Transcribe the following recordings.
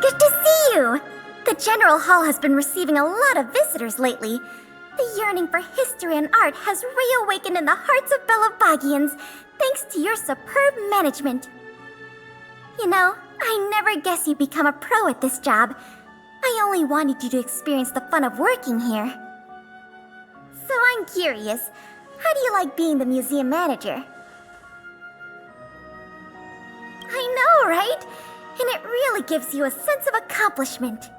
Good to see you! The General Hall has been receiving a lot of visitors lately. The yearning for history and art has reawakened in the hearts of Belobogians, thanks to your superb management. You know, I never guessed you'd become a pro at this job. I only wanted you to experience the fun of working here. So I'm curious, how do you like being the museum manager? I know, right? And it really gives you a sense of accomplishment.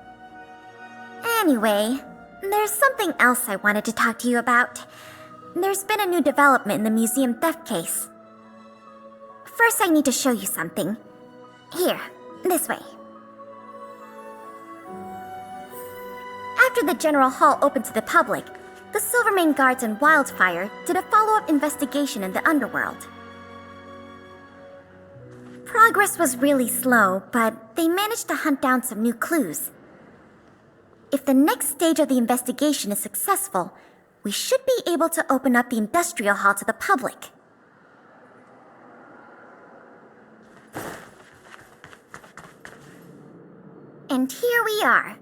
Anyway, there's something else I wanted to talk to you about. There's been a new development in the museum theft case. First, I need to show you something. Here, this way. After the General Hall opened to the public, the Silvermane Guards and Wildfire did a follow-up investigation in the underworld. Progress was really slow, but they managed to hunt down some new clues. If the next stage of the investigation is successful, we should be able to open up the industrial hall to the public. And here we are.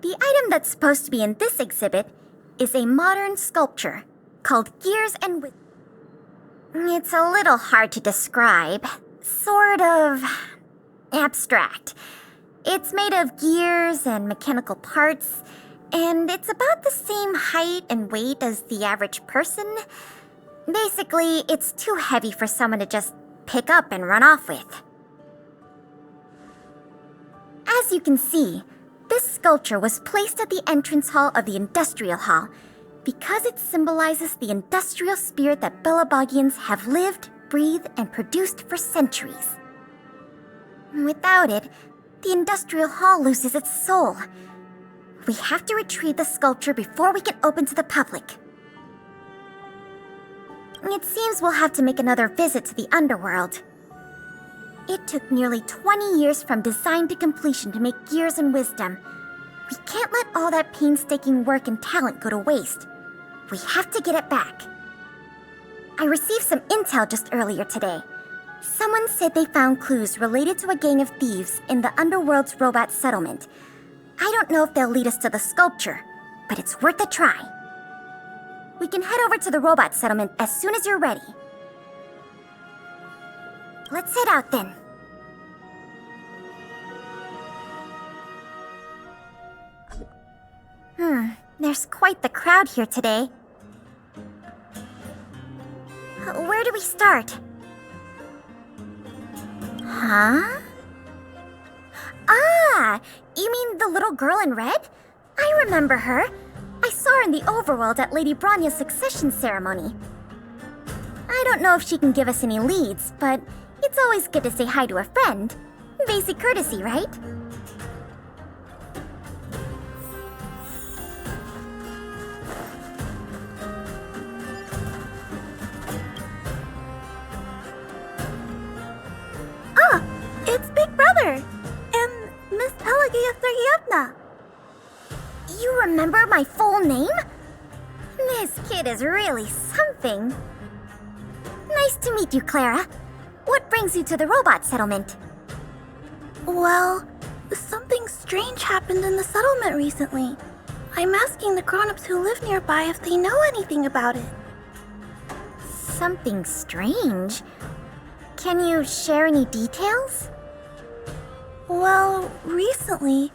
The item that's supposed to be in this exhibit is a modern sculpture called Gears and It's a little hard to describe. Sort of abstract. It's made of gears and mechanical parts, and it's about the same height and weight as the average person. Basically, it's too heavy for someone to just pick up and run off with. As you can see, this sculpture was placed at the entrance hall of the Industrial Hall because it symbolizes the industrial spirit that Belobogians have lived, breathed, and produced for centuries. Without it, the Industrial Hall loses its soul. We have to retrieve the sculpture before we can open to the public. It seems we'll have to make another visit to the underworld. It took nearly 20 years from design to completion to make Gears and Wisdom. We can't let all that painstaking work and talent go to waste. We have to get it back. I received some intel just earlier today. Someone said they found clues related to a gang of thieves in the underworld's robot settlement. I don't know if they'll lead us to the sculpture, but it's worth a try. We can head over to the robot settlement as soon as you're ready. Let's head out then. There's quite the crowd here today. Where do we start? Huh? Ah! You mean the little girl in red? I remember her. I saw her in the overworld at Lady Bronya's succession ceremony. I don't know if she can give us any leads, but it's always good to say hi to a friend. Basic courtesy, right? Ah! It's Big Brother! And Miss Pelagia Sergeyevna! You remember my full name? This kid is really something. Nice to meet you, Clara. What brings you to the robot settlement? Well, something strange happened in the settlement recently. I'm asking the grown-ups who live nearby if they know anything about it. Something strange? Can you share any details? Well, recently,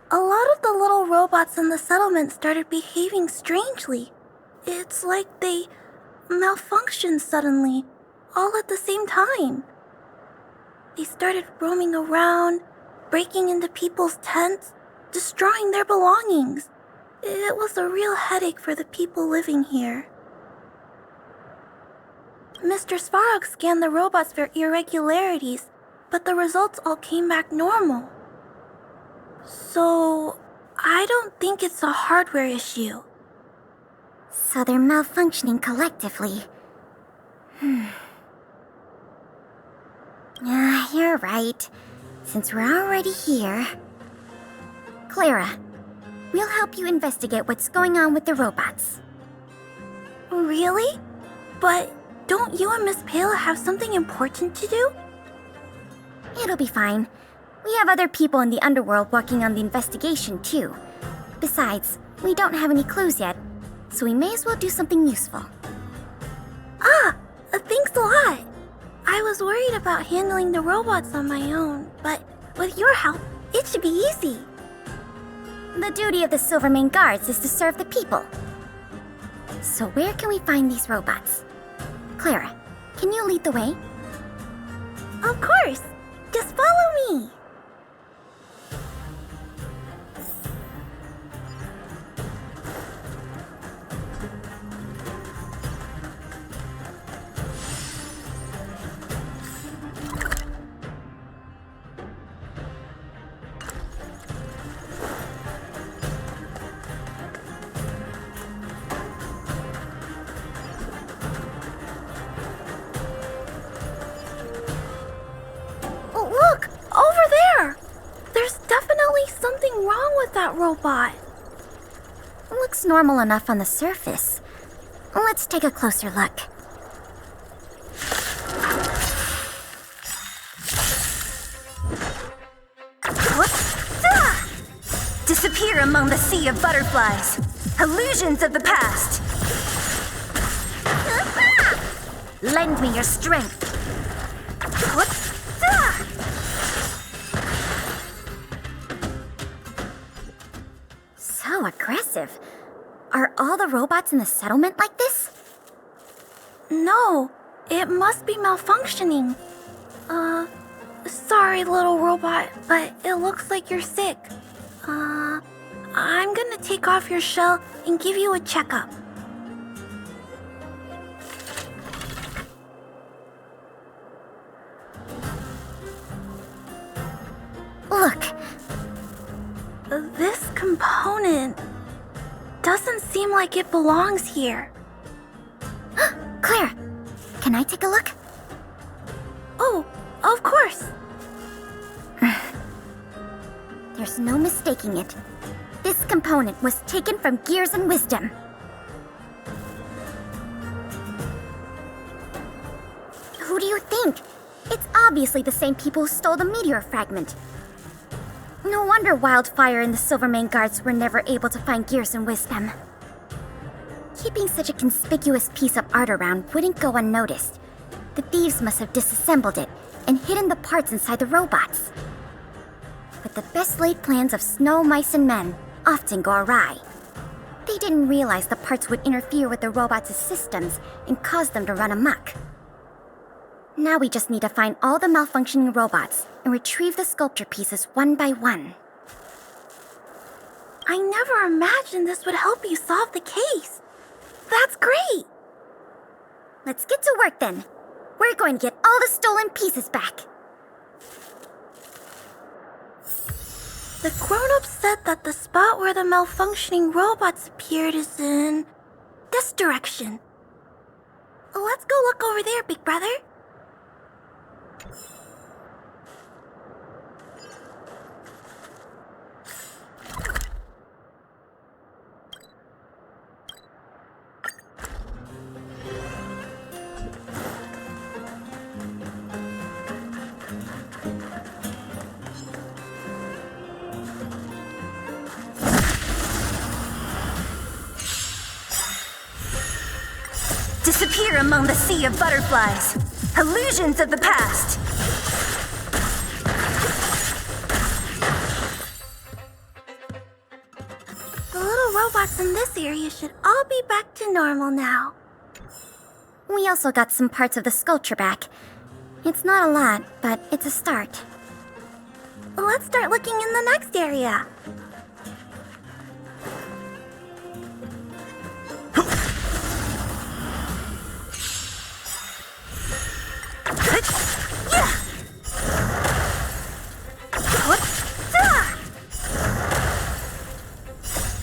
a lot of the little robots in the settlement started behaving strangely. It's like they malfunctioned suddenly, all at the same time. They started roaming around, breaking into people's tents, destroying their belongings. It was a real headache for the people living here. Mr. Svarog scanned the robots for irregularities, but the results all came back normal. So, I don't think it's a hardware issue. So they're malfunctioning collectively. You're right. Since we're already here... Clara, we'll help you investigate what's going on with the robots. Really? But don't you and Miss Pela have something important to do? It'll be fine. We have other people in the underworld working on the investigation, too. Besides, we don't have any clues yet, so we may as well do something useful. Thanks a lot. I was worried about handling the robots on my own, but with your help, it should be easy. The duty of the Silvermane Guards is to serve the people. So where can we find these robots? Clara, can you lead the way? Of course. Just follow me. Look! Over there! There's definitely something wrong with that robot. Looks normal enough on the surface. Let's take a closer look. Disappear among the sea of butterflies. Illusions of the past. Lend me your strength. So aggressive. Are all the robots in the settlement like this? No, it must be malfunctioning. Sorry, little robot, but it looks like you're sick. I'm gonna take off your shell and give you a checkup. Look, This component doesn't seem like it belongs here. Claire, can I take a look? Oh, of course. There's no mistaking it. This component was taken from Gears and Wisdom. Who do you think? It's obviously the same people who stole the meteor fragment. No wonder Wildfire and the Silvermane Guards were never able to find Gears and Wisdom. Keeping such a conspicuous piece of art around wouldn't go unnoticed. The thieves must have disassembled it and hidden the parts inside the robots. But the best laid plans of snow, mice, and men often go awry. They didn't realize the parts would interfere with the robots' systems and cause them to run amok. Now we just need to find all the malfunctioning robots and retrieve the sculpture pieces one by one. I never imagined this would help you solve the case. That's great! Let's get to work then. We're going to get all the stolen pieces back. The grown-ups said that the spot where the malfunctioning robots appeared is in this direction. Let's go look over there, big brother. Disappear among the sea of butterflies. Illusions of the past. The little robots in this area should all be back to normal now. We also got some parts of the sculpture back. It's not a lot, but it's a start. Let's start looking in the next area.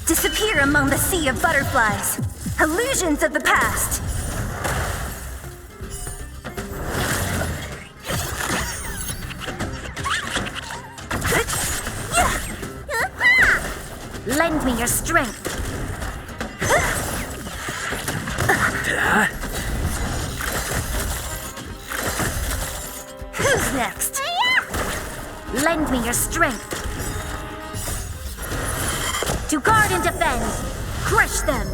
Disappear among the sea of butterflies. Illusions of the past. Lend me your strength. Who's next? Lend me your strength. To guard and defend. Crush them.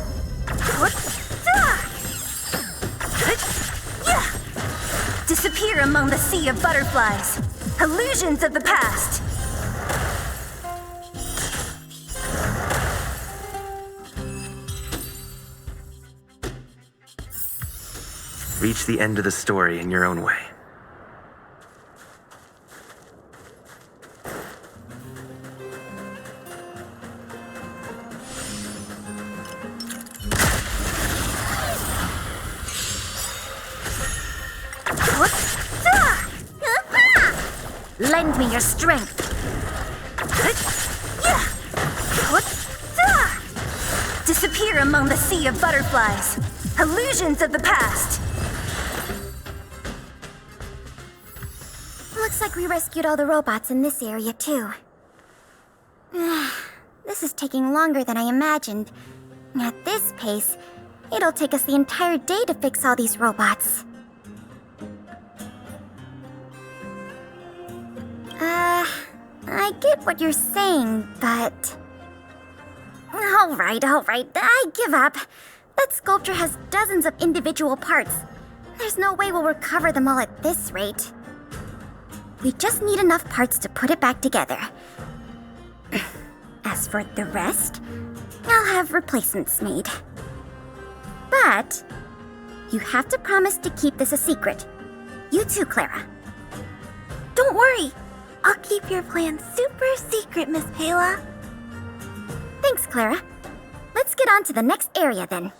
Disappear among the sea of butterflies. Illusions of the past. Reach the end of the story in your own way. Lend me your strength. Disappear among the sea of butterflies. Illusions of the past. Looks like we rescued all the robots in this area, too. This is taking longer than I imagined. At this pace, it'll take us the entire day to fix all these robots. I get what you're saying, but... Alright, I give up. That sculpture has dozens of individual parts. There's no way we'll recover them all at this rate. We just need enough parts to put it back together. As for the rest, I'll have replacements made. But you have to promise to keep this a secret. You too, Clara. Don't worry. I'll keep your plan super secret, Miss Pela. Thanks, Clara. Let's get on to the next area then.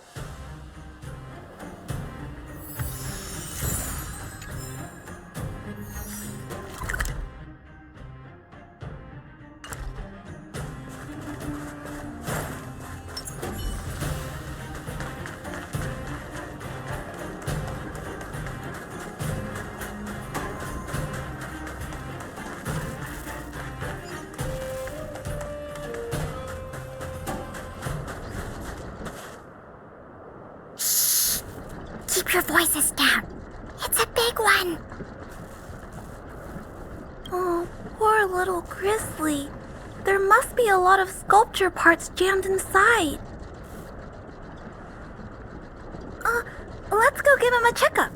Keep your voices down. It's a big one. Oh, poor little Grizzly. There must be a lot of sculpture parts jammed inside. Let's go give him a checkup.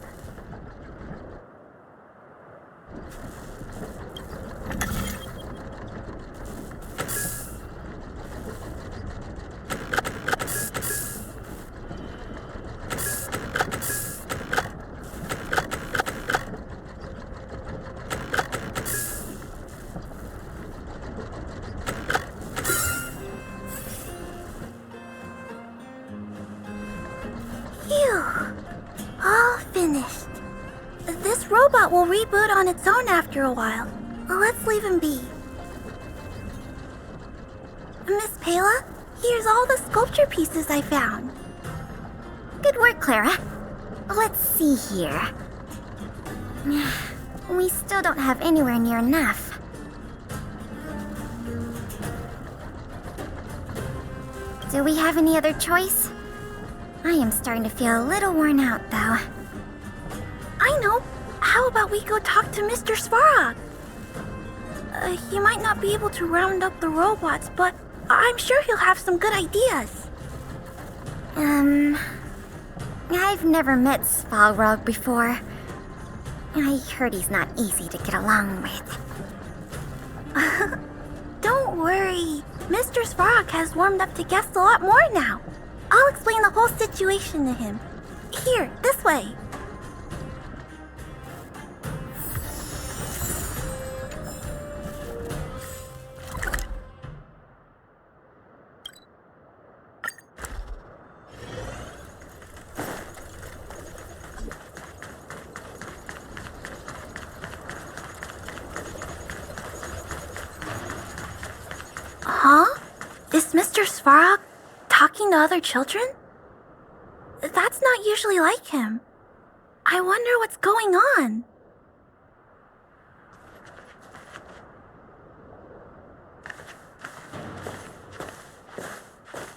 All finished. This robot will reboot on its own after a while. Let's leave him be. Miss Pela, here's all the sculpture pieces I found. Good work, Clara. Let's see here. We still don't have anywhere near enough. Do we have any other choice? I am starting to feel a little worn out, though. I know. How about we go talk to Mr. Svarog? He might not be able to round up the robots, but I'm sure he'll have some good ideas. I've never met Svarog before. I heard he's not easy to get along with. Don't worry. Mr. Svarog has warmed up to guests a lot more now. I'll explain the whole situation to him. Here, this way. Huh? Is Mr. Svarog talking to other children? That's not usually like him. I wonder what's going on.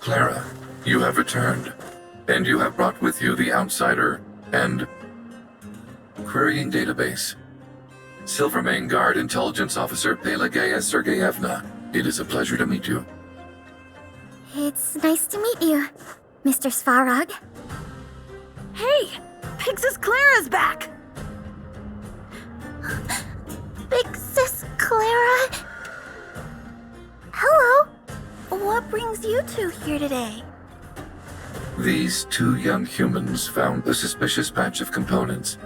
Clara, you have returned, and you have brought with you the Outsider and Querying Database. Silvermane Guard Intelligence Officer Pelageya Sergeyevna. It is a pleasure to meet you. It's nice to meet you, Mr. Svarog. Hey! Big Sis Clara's back! Big Sis Clara? Hello! What brings you two here today? These two young humans found a suspicious batch of components.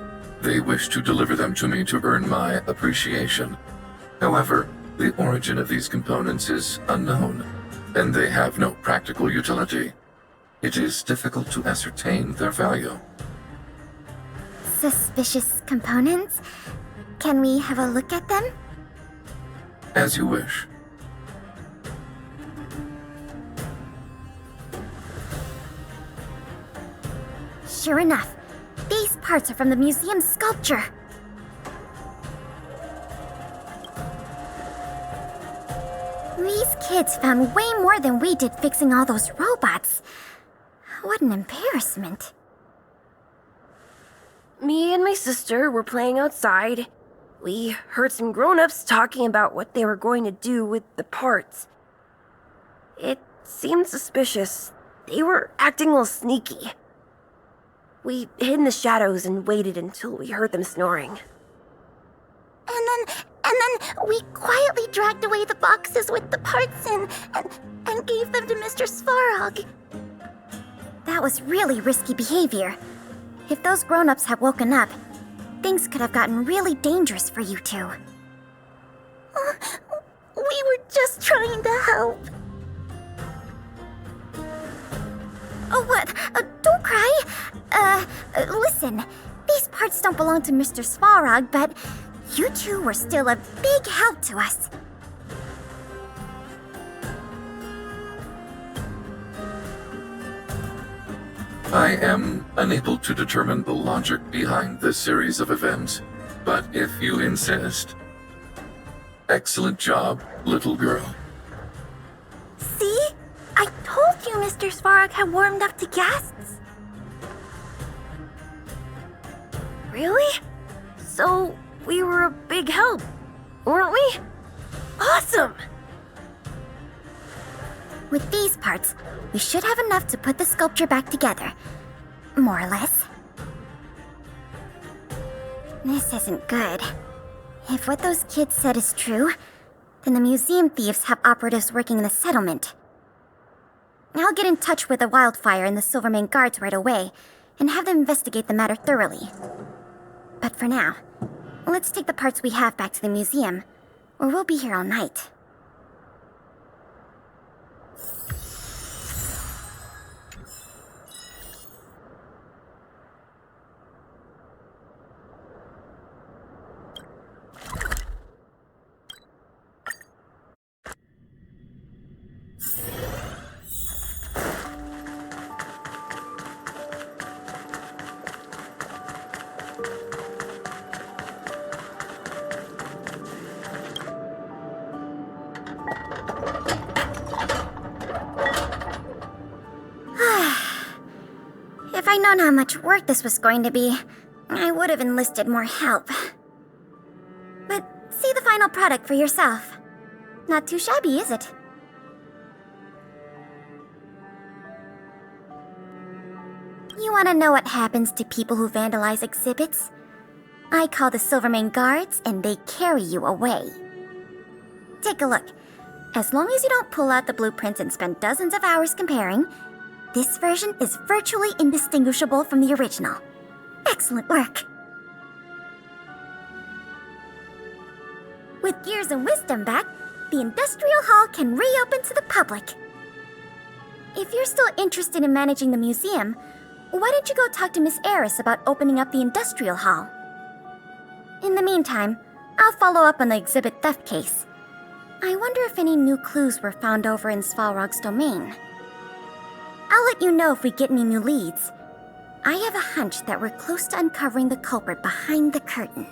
They wish to deliver them to me to earn my appreciation. However, the origin of these components is unknown, and they have no practical utility. It is difficult to ascertain their value. Suspicious components? Can we have a look at them? As you wish. Sure enough, these parts are from the museum's sculpture. These kids found way more than we did fixing all those robots. What an embarrassment. Me and my sister were playing outside. We heard some grown-ups talking about what they were going to do with the parts. It seemed suspicious. They were acting a little sneaky. We hid in the shadows and waited until we heard them snoring. And then we quietly dragged away the boxes with the parts in and gave them to Mr. Svarog. That was really risky behavior. If those grown-ups had woken up, things could have gotten really dangerous for you two. We were just trying to help. Oh, what? Don't cry. Listen. These parts don't belong to Mr. Svarog, but you two were still a big help to us. I am unable to determine the logic behind this series of events, but if you insist. Excellent job, little girl. See? I told you Mr. Svarog had warmed up to guests. Really? So, we were a big help, weren't we? Awesome! With these parts, we should have enough to put the sculpture back together. More or less. This isn't good. If what those kids said is true, then the museum thieves have operatives working in the settlement. I'll get in touch with the Wildfire and the Silvermane Guards right away, and have them investigate the matter thoroughly. But for now, let's take the parts we have back to the museum, or we'll be here all night. If I'd known how much work this was going to be, I would have enlisted more help. But see the final product for yourself. Not too shabby, is it? You want to know what happens to people who vandalize exhibits? I call the Silvermane Guards, and they carry you away. Take a look. As long as you don't pull out the blueprints and spend dozens of hours comparing, this version is virtually indistinguishable from the original. Excellent work. With Gears and Wisdom back, the Industrial Hall can reopen to the public. If you're still interested in managing the museum, why don't you go talk to Miss Eris about opening up the Industrial Hall? In the meantime, I'll follow up on the exhibit theft case. I wonder if any new clues were found over in Svarog's domain. I'll let you know if we get any new leads. I have a hunch that we're close to uncovering the culprit behind the curtain.